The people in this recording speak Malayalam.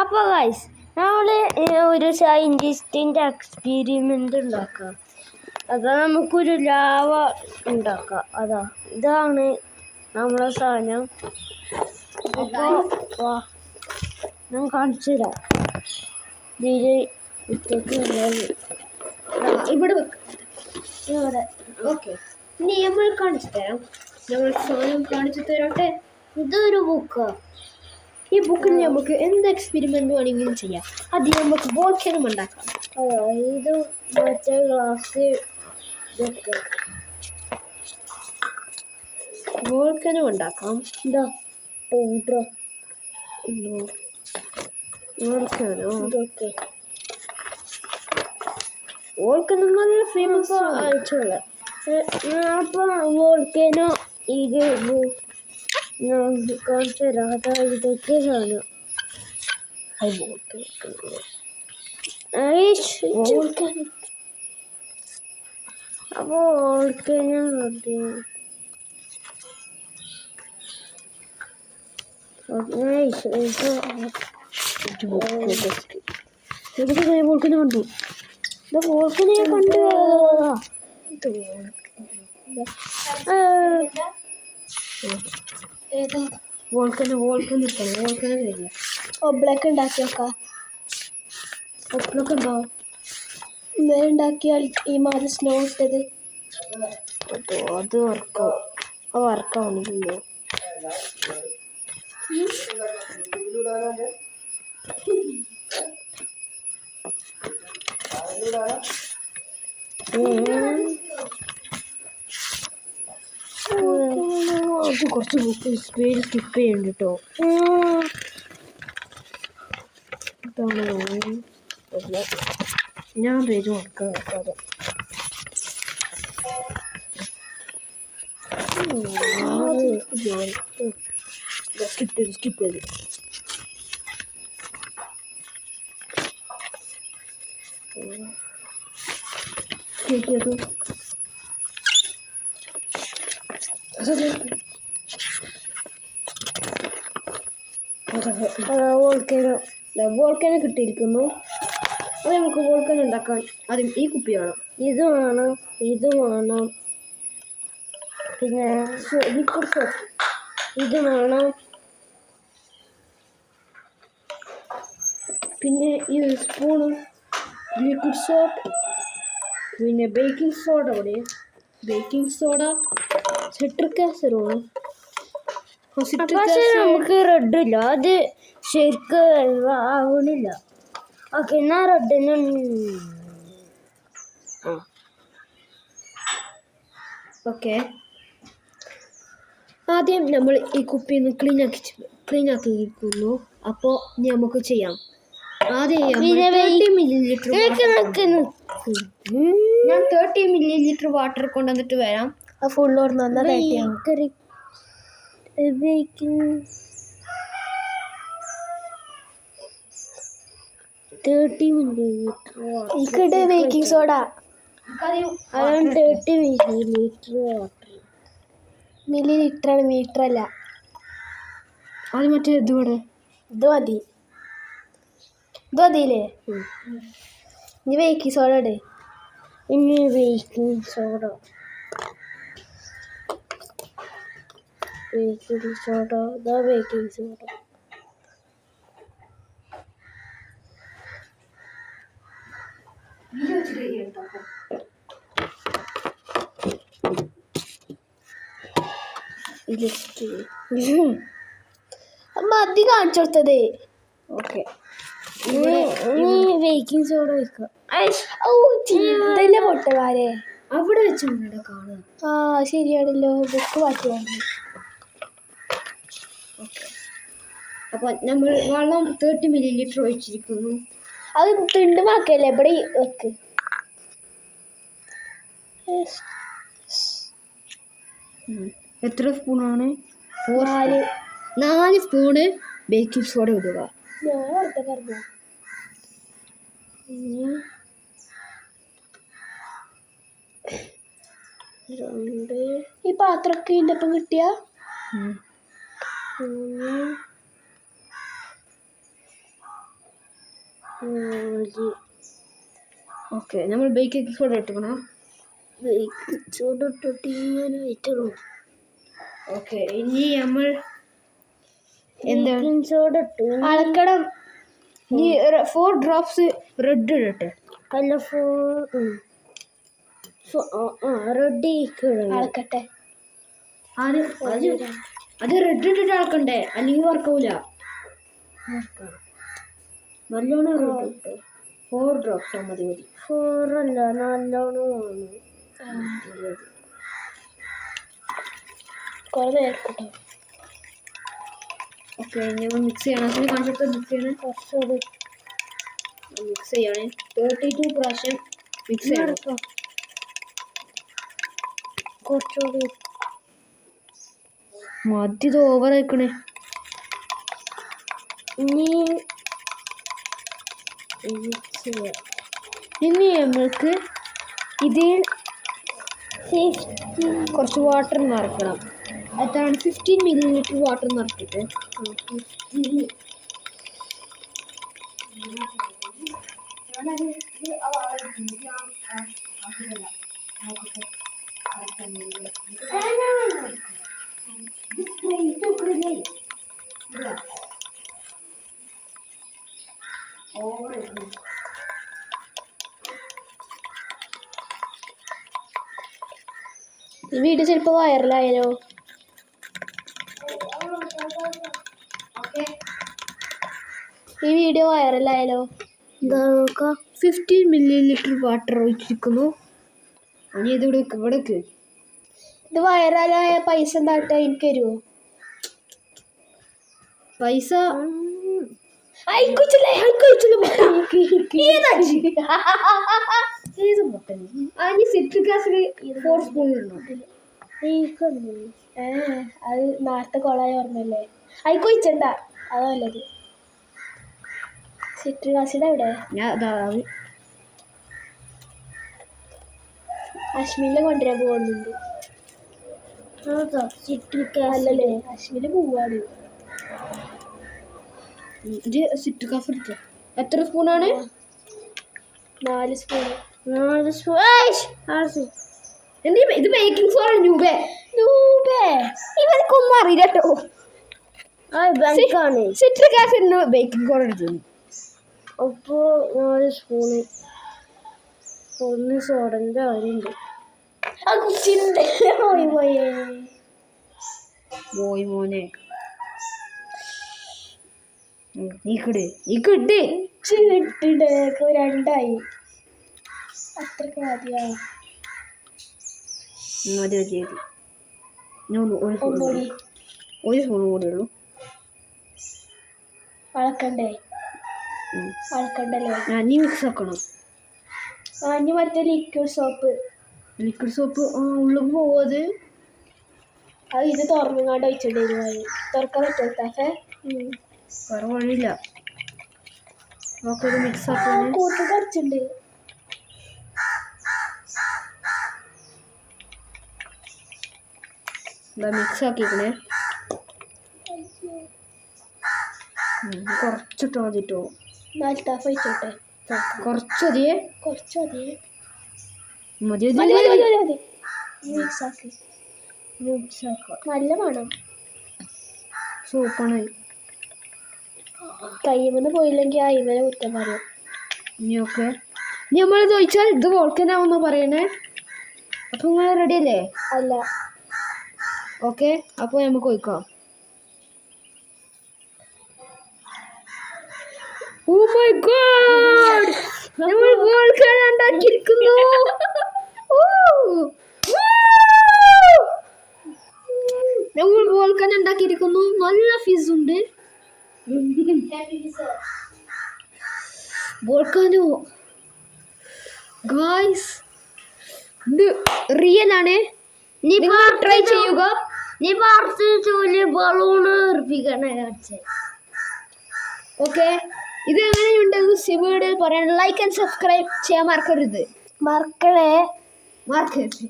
അപ്പോൾ ഗൈസ് നമ്മൾ ഒരു സയൻറ്റിസ്റ്റിൻ്റെ എക്സ്പെരിമെൻ്റ് ഉണ്ടാക്കാം. അതാ നമുക്കൊരു ലാവ ഉണ്ടാക്കാം. ഇതാണ് നമ്മളെ സാധനം. അപ്പോൾ ഞാൻ കാണിച്ചു തരാം. ഇവിടെ ഇവിടെ ഓക്കെ. ഇനി നമ്മൾ കാണിച്ചു തരാം. നമ്മൾ സാധനം കാണിച്ചു തരാട്ടെ. ഇതൊരു ബുക്ക്. ഈ ബുക്കിൽ നമുക്ക് എന്ത് എക്സ്പെരിമെന്റ് വേണമെങ്കിലും ചെയ്യാം. അത് നമുക്ക് വോൾക്കനം ഉണ്ടാക്കാം. ഇത് മറ്റേ ഗ്ലാസ് വോൾക്കനം ഉണ്ടാക്കാം. എന്താ പൗഡർ വോൾക്കനോ ഇതൊക്കെ വോൾക്കനം നല്ല ഫേമസ് ആയിട്ടുള്ള. അപ്പോൾ വോൾക്കനോ ഇത് കാണിച്ചു തരാം. ഇതൊക്കെ സാധനം അപ്പോൾ വോൾക്കനോ വോൾക്കനം കണ്ടു. വോൾക്കനെ കണ്ടു. വോൾക്കനം വരിക. ഒബ്ലൊക്കെ ഉണ്ടാക്കി നോക്കാം. ഒബ്ലൊക്കെ ഉണ്ടോ? ഇന്നലെ ഉണ്ടാക്കിയാൽ ഈ മാതിരി സ്നോ ഇട്ടത് അത് വർക്കാവുന്നില്ലല്ലോ. അത് കുറച്ച് പേര് സ്കിപ്പ് ചെയ്യുന്നുണ്ട് കേട്ടോ. ഞാൻ പേര് കൊടുക്കാം. സ്കിപ്പ് ചെയ്ത് വോൾക്കനം കിട്ടിയിരിക്കുന്നു. അത് നമുക്ക് വോൾക്കനം ഉണ്ടാക്കാൻ ആദ്യം ഈ കുപ്പി വേണം. ഇത് വേണം പിന്നെ ലിക്വിഡ് സോപ്പ് ഇത് വേണം. പിന്നെ ഈ സ്പൂണും ലിക്വിഡ് സോപ്പ്, പിന്നെ ബേക്കിംഗ് സോഡ, സിട്രിക് ആസിഡ് വേണം. നമുക്ക് റെഡ് ഇല്ല, അത് ശരിക്കും ആവണില്ല. ഓക്കെ, എന്നാ റെഡിന് ഓക്കെ. ആദ്യം നമ്മൾ ഈ കുപ്പി ഒന്ന് ക്ലീൻ ആക്കിയിരിക്കുന്നു. അപ്പോൾ ഇനി നമുക്ക് ചെയ്യാം. ആദ്യം ഞാൻ 30 ml വാട്ടർ കൊണ്ടുവന്നിട്ട് വരാം. ഫുള്ളോട് ബേക്കിംഗ് സോഡ 30 milliliter ആണ്, മീറ്റർ അല്ല. അത് മറ്റേ ഇത് മതിയില്ലേ? ഇനി ബേക്കിംഗ് സോഡ ഇട്. ബേക്കിംഗ് സോഡ മതി കാണിച്ചു കൊടുത്തത്. ഓക്കെ, ബേക്കിംഗ് സോഡ വെക്കാം. പൊട്ടമാരെ അവിടെ വെച്ചാണ് കാണുക. ശരിയാണല്ലോ, ബുക്ക് മാറ്റി വന്നു. അപ്പോൾ നമ്മൾ വെള്ളം 30 ml ഒഴിച്ചിരിക്കുന്നു. അത് തിണ്ടുമാക്കല്ലേ, ഇവിടെ വെക്ക്. എത്ര സ്പൂണാണ്? 4 സ്പൂണ് ബേക്കിംഗ് സോഡ ഇടുക. ഞാൻ അടുത്ത പറഞ്ഞു. ഈ പാത്രമൊക്കെ ഇതിൻ്റെ ഒപ്പം കിട്ടിയ ഓക്കെ നമ്മൾ ബേക്കിംഗ് സോഡ ഇട്ടുക്കണം. സോഡ ഇട്ടിട്ട് ഇങ്ങനെ വെച്ചുള്ളൂ. ഓക്കെ ഇനി നമ്മൾ എന്താണ് സോഡ ഇട്ടു. അളക്കണം. ഇനി 4 drops റെഡ് ഇടട്ടെ. അല്ല റെഡ് അളക്കട്ടെ. അത് റെഡ് ഇട്ടിട്ട് അളക്കണ്ടേ, അല്ലെങ്കിൽ വർക്കാവൂല. നല്ലോണം റെഡ് ഇട്ടോ. 4 drops മതി. 4 അല്ല, നല്ലോണം കുറെ നേരം. ഓക്കെ ഞങ്ങൾ മിക്സ് ചെയ്യണം. അതിന് കാണിച്ചിട്ട് മിക്സ് ചെയ്യണം. കുറച്ചുകൂടി മിക്സ് ചെയ്യണേ. 32 പ്രാവശ്യം മിക്സ് ചെയ്യണം. കുറച്ചുകൂടി മതി, ഇത് ഓവർ ആയിക്കണേ. ഇനി നമ്മൾക്ക് ഇതിൽ കുറച്ച് വാട്ടർ നിറക്കണം. അതാണ് 15 ml വാട്ടർ നിറച്ചിട്ട് ഈ വീഡിയോ ചിലപ്പോൾ വൈറലായാലോ. ഈ വീഡിയോ വൈറലായാലോ. എന്താ നോക്കാം. 15 ml വാട്ടർ ഒഴിച്ചിരിക്കുന്നു. ഇനി ഇത് ഇവിടേക്ക് ഇത് വൈറലായ പൈസ എന്താട്ടാ എനിക്ക് തരുമോ? പൈസ സിട്രിക് ആസിഡ് 4 സ്പൂൺ ഇടണം. അത് നേരത്തെ കൊളായ ഓർമ്മല്ലേ. അയക്കൊഴിച്ചണ്ട, അതാ നല്ലത്. സിട്രിക് ആസിഡ് എവിടെ? അശ്മിനെ കൊണ്ടുവരാൻ പോകുന്നുണ്ട്. സിട്രിക് അല്ലല്ലേ, അശ്മിന് പോവാണ്. സിട്രിക് ആസിഡ് എടുക്കുക. എത്ര സ്പൂണാണ്? 4 സ്പൂൺ. ഇത് ബേക്കിംഗ് സോഡ. ഇവർക്കൊന്നും അറിയില്ല കേട്ടോ. സിട്രിക് ആസിഡിന് ബേക്കിംഗ് സോഡ എടുത്തു. അപ്പോൾ 4 സ്പൂണ്. 1 സോഡൻ്റെ കാര്യമുണ്ട്. ആ കുച്ചിൻ്റെ പോയി മോനെ. നീക്കിട് നീക്കിട്ട് ഇട്ടിട്ട് 2ആയി. അത്രക്ക് മതിയാ. മതി മതി മതി. ഒരു സ്പൂൺ കൂടെ ഉള്ളൂ. അളക്കണ്ടേ? അളക്കണ്ടല്ലേ? നീ മിക്സ് ആക്കണം. ഇനി മറ്റേ ലിക്വിഡ് സോപ്പ് ഉള്ളിൽ പോവത്. അത് ഇത് തുറന്നുങ്ങാണ്ട് ഒഴിച്ചിട്ടുണ്ടായിരുന്നു. തുറക്കാൻ പറ്റുമോ? വേറെ വഴിയില്ല. നമുക്കൊരു മിക്സ് ആക്കാൻ കൂട്ട് കുറച്ചുണ്ട്. മിക്സ് ആക്കിക്കണേ. കുറച്ചിട്ടോ മതിട്ടോ. ഒഴിച്ചോട്ടെ. കുറച്ചതിയേ മതി. നല്ല മണം. സൂപ്പറാണ്. കയ്യുമെന്ന് പോയില്ലെങ്കിൽ അയിമനെ കുറ്റം പറയും. ഇനിയൊക്കെ ഇനി നമ്മളിത് ചോദിച്ചാൽ ഇത് വോൾക്കനാവെന്ന് പറയണേ. അപ്പം നിങ്ങൾ റെഡി അല്ലേ? അല്ല. ഓക്കെ, അപ്പോൾ നമുക്ക് ഒഴിക്കാം. ഓ മൈ ഗോഡ്, നമ്മൾ വോൾക്കൻ ഉണ്ടാക്കിയിരിക്കുന്നു. നമ്മൾ വോൾക്കൻ ഉണ്ടാക്കിയിരിക്കുന്നു. നല്ല ഫീസ് ഉണ്ട്. വോൾക്കാനോ ഗായ്സ്, ഇത് റിയൽ ആണ്. ട്രൈ ചെയ്യുക. ഓക്കെ, ഇത് എങ്ങനെയുണ്ടെന്ന് സിബിയുടെ പറയാൻ ലൈക്ക് ആൻഡ് സബ്സ്ക്രൈബ് ചെയ്യാൻ മറക്കരുത്. മറക്കണേ. മറക്കരുത്.